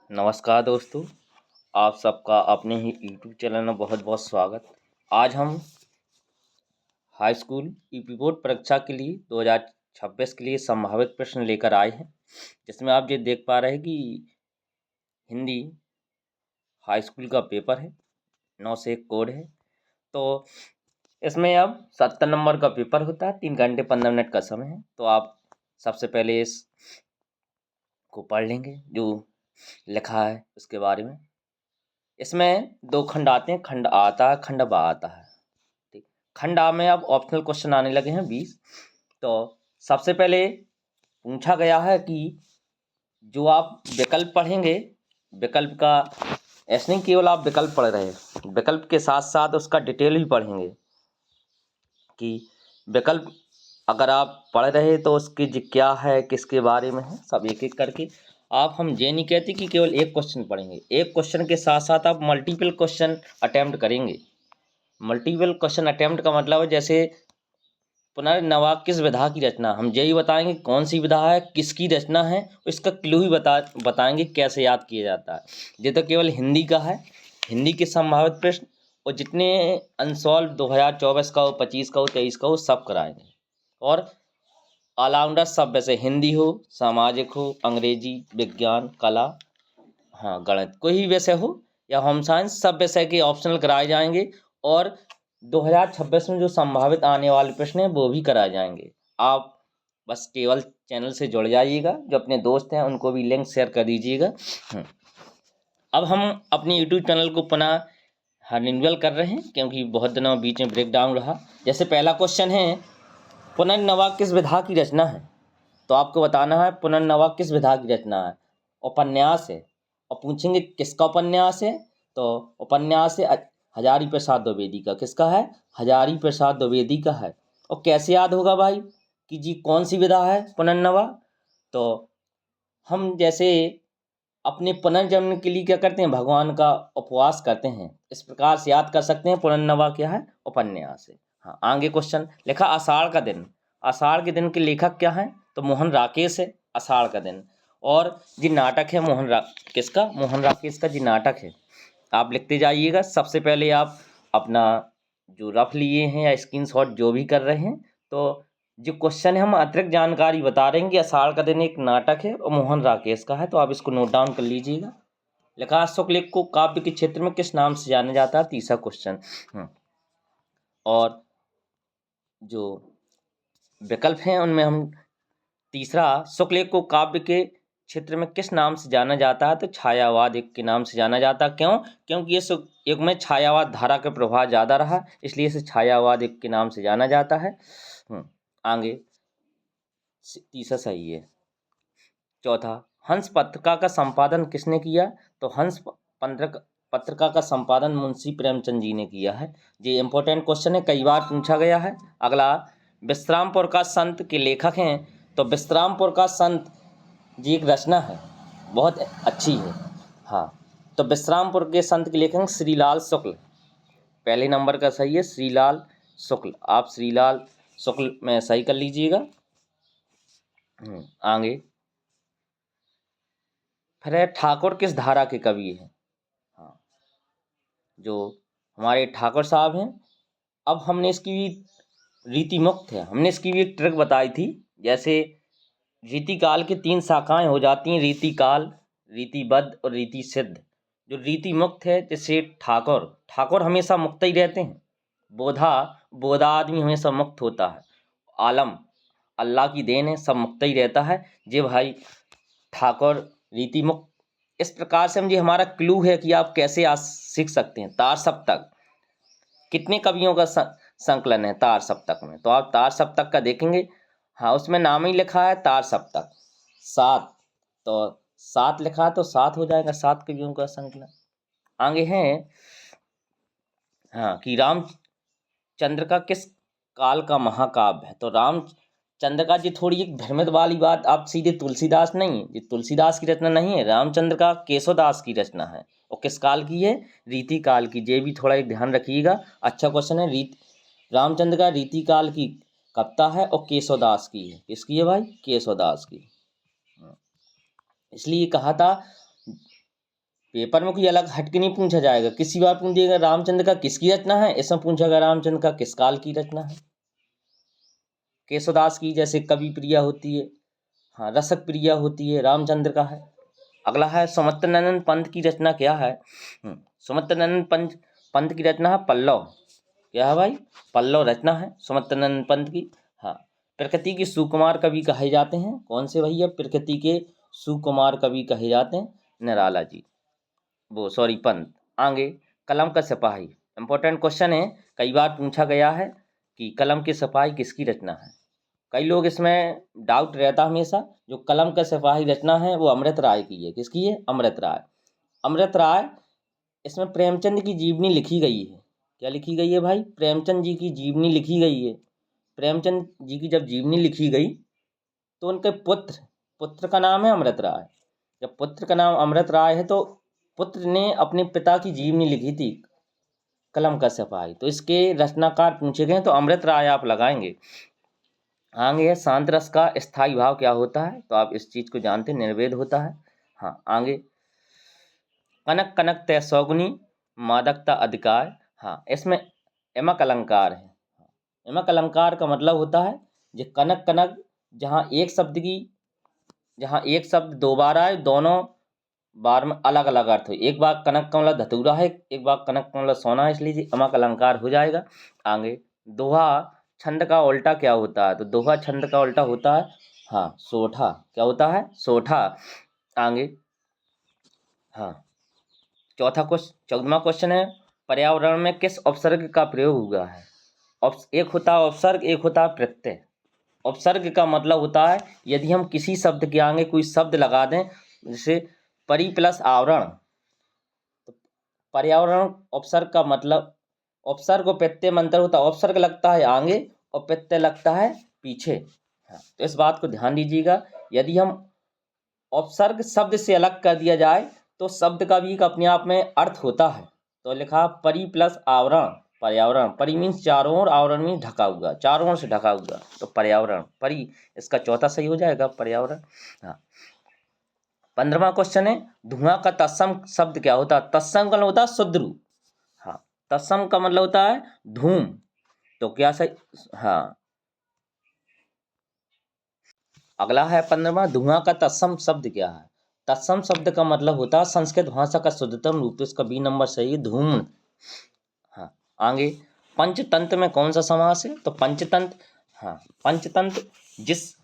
नमस्कार दोस्तों, आप सबका अपने ही यूट्यूब चैनल में बहुत बहुत स्वागत। आज हम हाई स्कूल यूपी बोर्ड परीक्षा के लिए 2026 के लिए संभावित प्रश्न लेकर आए हैं, जिसमें आप ये देख पा रहे हैं कि हिंदी हाई स्कूल का पेपर है, 9 से 1 कोड है। तो इसमें अब 70 नंबर का पेपर होता है, 3 घंटे 15 मिनट का समय है। तो आप सबसे पहले इस को पढ़ लेंगे जो लिखा है उसके बारे में। इसमें 2 खंड आते हैं, खंड आ आता है, खंड बा आता है। ठीक, खंड आ में अब ऑप्शनल क्वेश्चन आने लगे हैं 20। तो सबसे पहले पूछा गया है कि जो आप विकल्प पढ़ेंगे, विकल्प का ऐसे नहीं केवल आप विकल्प पढ़ रहे हैं, विकल्प के साथ साथ उसका डिटेल भी पढ़ेंगे कि विकल्प अगर आप पढ़ रहे तो उसकी क्या है, किसके बारे में है, सब एक एक करके। आप हम ये नहीं कहते कि केवल एक क्वेश्चन पढ़ेंगे, एक क्वेश्चन के साथ साथ आप मल्टीपल क्वेश्चन अटेम्प्ट करेंगे। मल्टीपल क्वेश्चन अटेम्प्ट का मतलब है जैसे पुनर्नवा किस विधा की रचना, हम यही बताएंगे कौन सी विधा है, किसकी रचना है, इसका क्लू ही बताएंगे कैसे याद किया जाता है। ये तो केवल हिंदी का है, हिंदी के संभावित प्रश्न और जितने अनसॉल्व 2024 का हो, 25 का हो, 23 का हो, सब कराएंगे। और ऑलराउंडर सब वैसे हिंदी हो, सामाजिक हो, अंग्रेजी, विज्ञान, कला, हाँ गणित, कोई भी विषय हो या होम साइंस, सब विषय के ऑप्शनल कराए जाएंगे। और 2026 में जो संभावित आने वाले प्रश्न हैं वो भी कराए जाएंगे। आप बस केवल चैनल से जुड़ जाइएगा, जो अपने दोस्त हैं उनको भी लिंक शेयर कर दीजिएगा। अब हम अपने यूट्यूब चैनल को पुनः रिन्यूअल कर रहे हैं क्योंकि बहुत दिनों बीच में ब्रेक डाउन रहा। जैसे पहला क्वेश्चन है, पुनर्नवा किस विधा की रचना है। तो आपको बताना है पुनर्नवा किस विधा की रचना है। उपन्यास है, और पूछेंगे किसका उपन्यास है, तो उपन्यास है हजारी प्रसाद द्विवेदी का। किसका है? हजारी प्रसाद द्विवेदी का है। और कैसे याद होगा भाई कि जी कौन सी विधा है पुनर्नवा। तो हम जैसे अपने पुनर्जन्म के लिए क्या करते हैं, भगवान का उपवास करते हैं, इस प्रकार से याद कर सकते हैं पुनर्नवा क्या है, उपन्यास है। हाँ, आगे क्वेश्चन लिखा आषाढ़ का दिन। आषाढ़ के दिन के लेखक क्या हैं, तो मोहन राकेश है आषाढ़ का दिन। और जी नाटक है किसका, मोहन राकेश का जी नाटक है। आप लिखते जाइएगा। सबसे पहले आप अपना जो रफ लिए हैं या स्क्रीनशॉट जो भी कर रहे हैं, तो जो क्वेश्चन है हम अतिरिक्त जानकारी बता रहे हैं कि आषाढ़ का दिन एक नाटक है और मोहन राकेश का है, तो आप इसको नोट डाउन कर लीजिएगा। लिखा शुक्ल को काव्य के क्षेत्र में किस नाम से जाना जाता है, तीसरा क्वेश्चन। और जो विकल्प हैं उनमें हम तीसरा, शुक्ल को काव्य के क्षेत्र में किस नाम से जाना जाता है, तो छायावाद एक के नाम से जाना जाता है। क्यों? क्योंकि इस युग में छायावाद धारा का प्रभाव ज़्यादा रहा, इसलिए इसे छायावाद एक के नाम से जाना जाता है। आगे तीसरा सही है। चौथा, हंस पत्रिका का संपादन किसने किया, तो हंस पत्रिका का संपादन मुंशी प्रेमचंद जी ने किया है। ये इंपॉर्टेंट क्वेश्चन है, कई बार पूछा गया है। अगला, विश्रामपुर का संत के लेखक हैं, तो विश्रामपुर का संत जी एक रचना है, बहुत अच्छी है। हाँ, तो विश्रामपुर के संत के लेखक श्रीलाल शुक्ल, पहले नंबर का सही है श्रीलाल शुक्ल। आप श्रीलाल शुक्ल में सही कर लीजिएगा। आगे फिर है, ठाकुर किस धारा के कवि हैं। हाँ, जो हमारे ठाकुर साहब हैं। अब हमने इसकी भी रीति मुक्त है, हमने इसकी भी एक ट्रिक बताई थी। जैसे रीतिकाल की 3 शाखाएं हो जाती हैं, रीतिकाल, रीतिबद्ध और रीति सिद्ध। जो रीति मुक्त है, जैसे ठाकुर हमेशा मुक्त ही रहते हैं। बोधा आदमी हमेशा मुक्त होता है। आलम अल्लाह की देन है, सब मुक्त ही रहता है। जे भाई ठाकुर रीति मुक्त। इस प्रकार से हम, ये हमारा क्लू है कि आप कैसे आज सीख सकते हैं। तार सप्तक कितने कवियों का संकलन है तार सप्तक में, तो आप तार सप्तक का देखेंगे। हाँ, उसमें नाम ही लिखा है तार सप्तक 7, तो 7 लिखा है तो 7 हो जाएगा, 7 कवियों का संकलन। आगे है, हाँ, कि रामचंद्र का किस काल का महाकाव्य है, तो रामचंद्र का, जी थोड़ी एक भ्रमित वाली बात, आप सीधे तुलसीदास नहीं, ये तुलसीदास की रचना नहीं है, रामचंद्र का केशवदास की रचना है। और किस काल की है, रीति काल की। ये भी थोड़ा एक ध्यान रखिएगा, अच्छा क्वेश्चन है। रामचंद्र का रीति काल की कविता है और केशवदास की है। किसकी है भाई? केशवदास की। इसलिए कहा था पेपर में कोई अलग हट के नहीं पूछा जाएगा। किसी बार पूछ दिएगा रामचंद्र का किसकी रचना है, इसमें पूछेगा रामचंद्र का किस काल की रचना है। केशवदास की जैसे कवि प्रिया होती है, हाँ रसक प्रिया होती है, रामचंद्र का है। अगला है सुमित्रानंद पंत की रचना क्या है। सुमित्रानंद पंत की रचना है पल्लव। क्या है भाई, पल्लव रचना है सुमित्रानंद पंत की। हाँ, प्रकृति के सुकुमार कवि कहे जाते हैं, कौन से भैया, प्रकृति के सुकुमार कवि कहे जाते हैं निराला जी, वो सॉरी पंत। आगे कलम का सिपाही, इंपॉर्टेंट क्वेश्चन है, कई बार पूछा गया है कि कलम के सिपाही किसकी रचना है। कई लोग इसमें डाउट रहता हमेशा, जो कलम का सिपाही रचना है वो अमृत राय की है। किसकी है, अमृत राय। अमृत राय, इसमें प्रेमचंद की जीवनी लिखी गई है। क्या लिखी गई है भाई, प्रेमचंद जी की जीवनी लिखी गई है। प्रेमचंद जी की जब जीवनी लिखी गई तो उनके पुत्र का नाम है अमृत राय। जब पुत्र का नाम अमृत राय है तो पुत्र ने अपने पिता की जीवनी लिखी थी कलम का सिपाही, तो इसके रचनाकार पूछे गए तो अमृत राय आप लगाएंगे। आगे है शांत रस का स्थायी भाव क्या होता है, तो आप इस चीज को जानते हैं, निर्वेद होता है। हाँ, आगे कनक कनक तय सौगुनी मादकता अधिकार। हाँ, इसमें यमक अलंकार है। यमक अलंकार का मतलब होता है जो कनक कनक, जहाँ एक शब्द दो बार आए, दोनों बार में अलग अलग अर्थ हो। एक बार कनक का मतलब धतूरा है, एक बार कनक का मतलब सोना है, इसलिए यमक अलंकार हो जाएगा। आगे दोहा छंद का उल्टा क्या होता है, तो दोहा छंद का उल्टा होता है, हाँ सोठा। क्या होता है, सोठा। आगे हाँ, 14वां क्वेश्चन है, पर्यावरण में किस उपसर्ग का प्रयोग हुआ है। एक होता है उपसर्ग, एक होता है प्रत्यय। उपसर्ग का मतलब होता है यदि हम किसी शब्द के आगे कोई शब्द लगा दें, जैसे परि प्लस आवरण, तो पर्यावरण उपसर्ग का मतलब, उपसर्ग और प्रत्यय में अंतर होता है। उपसर्ग लगता है आगे और प्रत्यय लगता है पीछे। हाँ, तो इस बात को ध्यान दीजिएगा। यदि हम उपसर्ग शब्द से अलग कर दिया जाए तो शब्द का भी एक अपने आप में अर्थ होता है। तो लिखा परि प्लस आवरण, पर्यावरण। परि मीन्स चारों ओर, आवरण मीन्स ढका हुआ, चारों ओर से ढका हुआ, तो पर्यावरण परि, इसका चौथा सही हो जाएगा पर्यावरण। हाँ, 15वां क्वेश्चन है, धुआं का तत्सम शब्द क्या होता है। तत्सम का मतलब होता है शुद्ध रूप। हाँ, तत्सम का मतलब होता है धूम, तो क्या सही, हाँ। अगला है 15वां, धुआं का तत्सम शब्द क्या है। तत्सम शब्द का मतलब होता है संस्कृत भाषा का शुद्धतम रूप, तो इसका बी नंबर सही है, धूम। हाँ, आगे पंचतंत्र में कौन सा समास है, तो पंचतंत्र, हाँ पंचतंत्र जिस,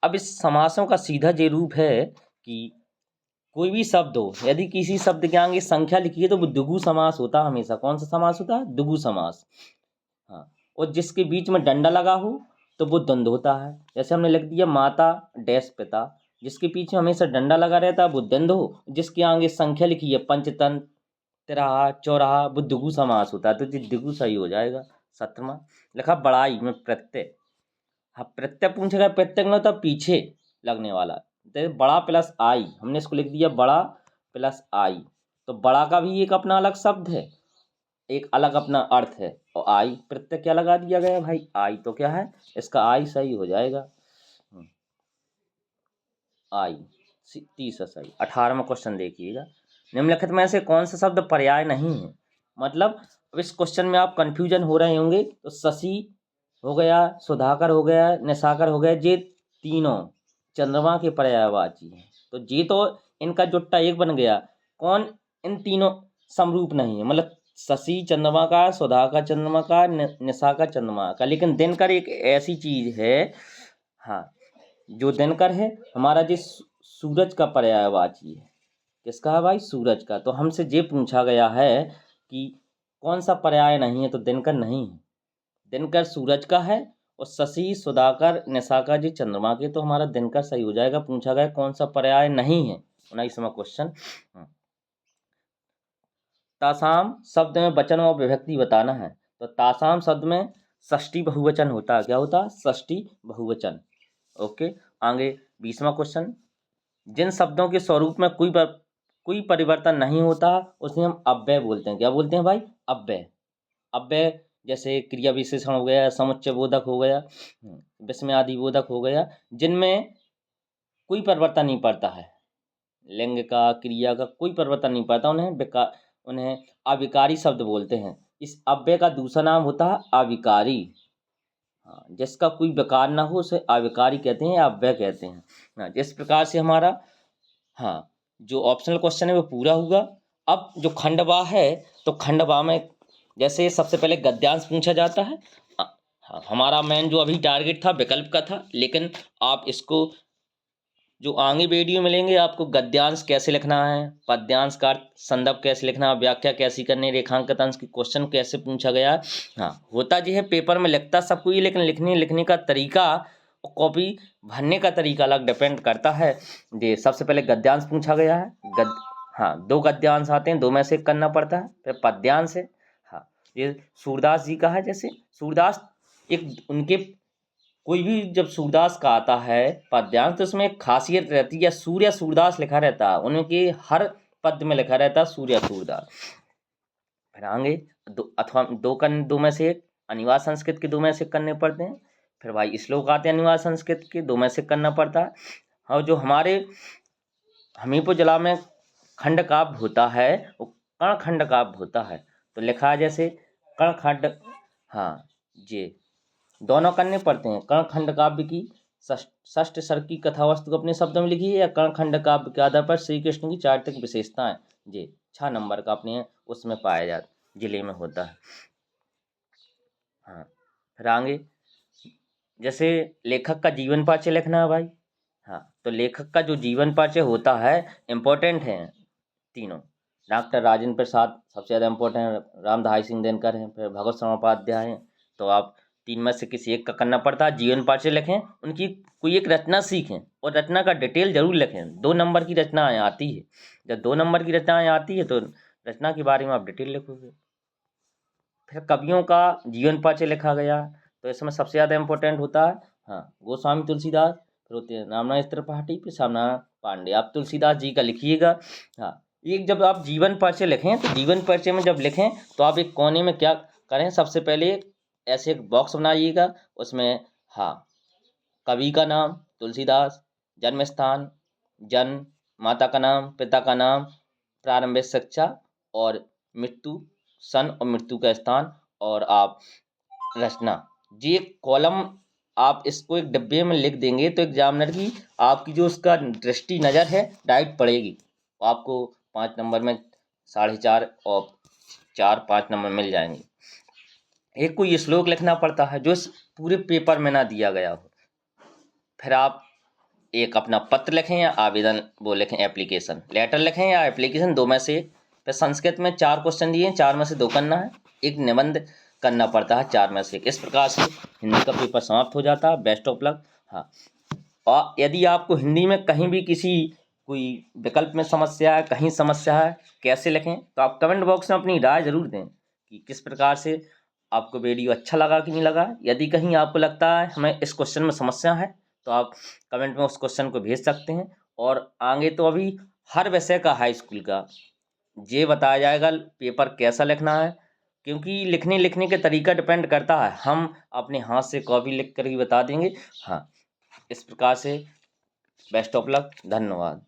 अब इस समासों का सीधा ये रूप है कि कोई भी शब्द हो, यदि किसी शब्द के आगे संख्या लिखी है तो वो द्विगु समास होता है हमेशा। कौन सा समास होता है, द्विगु समास। हाँ, और जिसके बीच में डंडा लगा हो तो वो द्वंद्व होता है। जैसे हमने लिख दिया माता डैश पिता, जिसके पीछे हमेशा डंडा लगा रहता है वो द्वंद्व हो, जिसके आगे संख्या लिखी है पंचतंत्र तिराहा चौराहा, वो द्विगु समास होता है, तो द्विगु सही हो जाएगा। 17वां लिखा बड़ाई में प्रत्यय। हाँ, प्रत्यय पूछेगा, प्रत्यय का मतलब पीछे लगने वाला, तो बड़ा प्लस आई, हमने इसको लिख दिया बड़ा प्लस आई, तो बड़ा का भी एक अपना अलग शब्द है, एक अलग अपना अर्थ है, और आई प्रत्यय क्या लगा दिया गया भाई, आई, तो क्या है इसका आई सही हो जाएगा। आई 30 सही। 18वां क्वेश्चन देखिएगा, निम्नलिखित में से कौन सा शब्द पर्याय नहीं है। मतलब अब इस क्वेश्चन में आप कंफ्यूजन हो रहे होंगे, तो शशि हो गया, सुधाकर हो गया, निशाकर हो गया, ये तीनों चंद्रमा के पर्यायवाची हैं, तो ये तो इनका जुट्टा एक बन गया। कौन इन तीनों समरूप नहीं है, मतलब शशि चंद्रमा का, सुधाकर चंद्रमा का, निशाकर चंद्रमा का, लेकिन दिनकर एक ऐसी चीज है, हाँ, जो दिनकर है हमारा जिस सूरज का पर्यायवाची है। किसका है भाई, सूरज का। तो हमसे ये पूछा गया है कि कौन सा पर्याय नहीं है, तो दिनकर नहीं है, दिनकर सूरज का है, और शशि सुधाकर निशाकर जी चंद्रमा के, तो हमारा दिनकर सही हो जाएगा। पूछा गया कौन सा पर्याय नहीं है। 19वां क्वेश्चन, तासाम शब्द में वचन और विभक्ति बताना है, तो तासाम शब्द में षष्ठी बहुवचन होता है। क्या होता है, षष्ठी बहुवचन। ओके, आगे 20वां क्वेश्चन, जिन शब्दों के स्वरूप में कोई परिवर्तन नहीं होता उसे हम अव्यय बोलते हैं। क्या बोलते हैं भाई, अव्यय। अव्यय जैसे क्रिया विशेषण हो गया, समुच्चय बोधक हो गया, विस्मय आदि बोधक हो गया, जिनमें कोई परिवर्तन नहीं पड़ता है, लिंग का, क्रिया का कोई परिवर्तन नहीं पाता, उन्हें अविकारी शब्द बोलते हैं। इस अव्यय का दूसरा नाम होता है अविकारी। हाँ, जिसका कोई विकार ना हो उसे अविकारी कहते हैं या अव्यय कहते हैं। हाँ, जिस प्रकार से हमारा हाँ जो ऑप्शनल क्वेश्चन है वो पूरा हुआ। अब जो खंडवा है, तो खंडवा में जैसे सबसे पहले गद्यांश पूछा जाता है। हाँ, हमारा मेन जो अभी टारगेट था विकल्प का था, लेकिन आप इसको जो आगे वीडियो मिलेंगे आपको गद्यांश कैसे लिखना है, पद्यांश का संदर्भ कैसे लिखना है, व्याख्या कैसी करनी, रेखांकित अंश की क्वेश्चन कैसे पूछा गया है। हाँ, होता जी है पेपर में लिखता सबको ही, लेकिन लिखने का तरीका और कॉपी भरने का तरीका अलग डिपेंड करता है। ये सबसे पहले गद्यांश पूछा गया है। हाँ, 2 गद्यांश आते हैं, 2 में से एक करना पड़ता है। फिर पद्यांश है। हाँ, ये सूरदास जी का है। जैसे सूरदास एक उनके कोई भी जब सूरदास का आता है पद्यांश, तो उसमें एक खासियत रहती है, या सूर्य सूरदास लिखा रहता है, उनके हर पद में लिखा रहता है सूर्य सूरदास। फिर आगे दो में से एक अनिवार्य संस्कृत के 2 में से करने पड़ते हैं। फिर भाई श्लोक आते हैं अनिवार्य संस्कृत के 2 में से करना पड़ता है। और जो हमारे हमीरपुर जिला में खंड काव्य होता है वो कर्ण खंड काव्य होता है। तो लिखा है जैसे कर्ण खंड। हाँ जी, दोनों करने पड़ते हैं। कर्ण खंड काव्य की षष्ठ सर्ग की कथा वस्तु को अपने शब्दों में लिखी है, या कर्ण खंड काव्य के आधार पर श्री कृष्ण की चारित्रिक विशेषताएं। जी 6 नंबर का अपने उसमें पाया जाता, जिले में होता है। हाँ, फिर आगे जैसे लेखक का जीवन परिचय लिखना है भाई। हाँ, तो लेखक का जो जीवन परिचय होता है इम्पोर्टेंट है तीनों। डॉक्टर राजेंद्र प्रसाद सबसे ज़्यादा इम्पोर्टेंट है, रामधारी सिंह दिनकर हैं, फिर भगवत शर्मा उपाध्याय हैं। तो आप 3 में से किसी एक का करना पड़ता है। जीवन परिचय लिखें, उनकी कोई एक रचना सीखें और रचना का डिटेल जरूर लिखें। 2 नंबर की रचनाएँ आती है। जब 2 नंबर की रचनाएँ आती है तो रचना के बारे में आप डिटेल लिखोगे। फिर कवियों का जीवन परिचय लिखा गया, तो इसमें सबसे ज़्यादा इम्पोर्टेंट होता है हाँ गोस्वामी तुलसीदास, फिर होते हैं रामनाथ त्रिपाठी, फिर श्यामनारायण पांडे। आप तुलसीदास जी का लिखिएगा। हाँ, एक जब आप जीवन परिचय लिखें, तो जीवन परिचय में जब लिखें तो आप एक कोने में क्या करें, सबसे पहले ऐसे एक बॉक्स बनाइएगा। उसमें हाँ कवि का नाम तुलसीदास, जन्म स्थान, जन्म, माता का नाम, पिता का नाम, प्रारंभिक शिक्षा और मृत्यु, सन और मृत्यु का स्थान, और आप रचना। जी एक कॉलम आप इसको एक डिब्बे में लिख देंगे तो एग्जामिनर की आपकी जो उसका दृष्टि नज़र है डायरेक्ट पड़ेगी। आपको 5 नंबर में 4.5 और 4-5 नंबर मिल जाएंगे। एक कोई श्लोक लिखना पड़ता है जो इस पूरे पेपर में ना दिया गया हो। फिर आप एक अपना पत्र लिखें या आवेदन वो लिखें, एप्लीकेशन लेटर लिखें या एप्लीकेशन, 2 में से। फिर संस्कृत में 4 क्वेश्चन दिए, 4 में से 2 करना है। एक निबंध करना पड़ता है 4 में से 1। इस प्रकार से हिंदी का पेपर समाप्त हो जाता है। Best of luck. हाँ, और यदि आपको हिंदी में कहीं भी किसी कोई विकल्प में समस्या है, कहीं समस्या है, कैसे लिखें, तो आप कमेंट बॉक्स में अपनी राय ज़रूर दें कि किस प्रकार से आपको वीडियो अच्छा लगा कि नहीं लगा। यदि कहीं आपको लगता है हमें इस क्वेश्चन में समस्या है तो आप कमेंट में उस क्वेश्चन को भेज सकते हैं। और आगे तो अभी हर विषय का हाई स्कूल का ये बताया जाएगा पेपर कैसा लिखना है, क्योंकि लिखने के तरीका डिपेंड करता है। हम अपने हाथ से कॉपी लिख कर ही बता देंगे। हाँ, इस प्रकार से बेस्ट ऑफ लक। धन्यवाद।